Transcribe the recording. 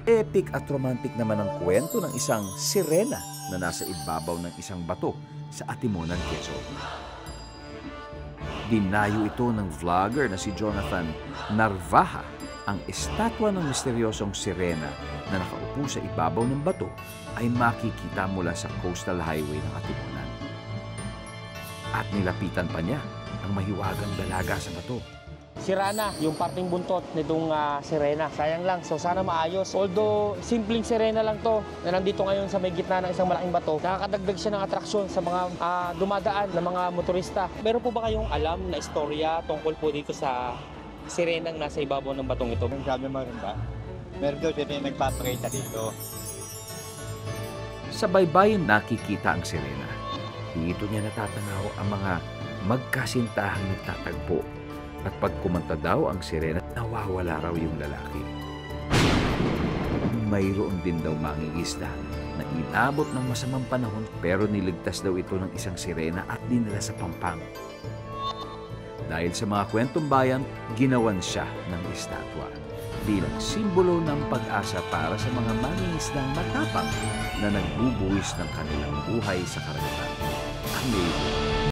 Epic at romantic naman ang kwento ng isang sirena na nasa ibabaw ng isang bato sa Atimonan, Quezon. Dinayo ito ng vlogger na si Jonathan Narvaja ang estatwa ng misteryosong sirena na nakaupo sa ibabaw ng bato ay makikita mula sa coastal highway ng Atimonan. At nilapitan pa niya ang mahiwagang dalaga sa bato. Sira na yung parting buntot nitong sirena. Sayang lang, so sana maayos. Although, simpleng sirena lang to na nandito ngayon sa may gitna ng isang malaking bato, nakakadagdag siya ng atraksyon sa mga dumadaan na mga motorista. Meron po ba kayong alam na istorya tungkol po dito sa sirenang nasa ibabaw ng batong ito? Ang sabi maganda, meron daw sila yung nagpapakita dito. Sa baybayin nakikita ang sirena. Dito niya natatanaw ang mga magkasintahang nagtatagpo. At pag kumanta daw ang sirena, nawawala raw yung lalaki. Mayroon din daw mangingisda na inabot ng masamang panahon pero niligtas daw ito ng isang sirena at dinala sa Pampanga. Dahil sa mga kwentong bayan, ginawan siya ng estatwa bilang simbolo ng pag-asa para sa mga mangingisdang matapang na nagbubuwis ng kanilang buhay sa karagatan. Ang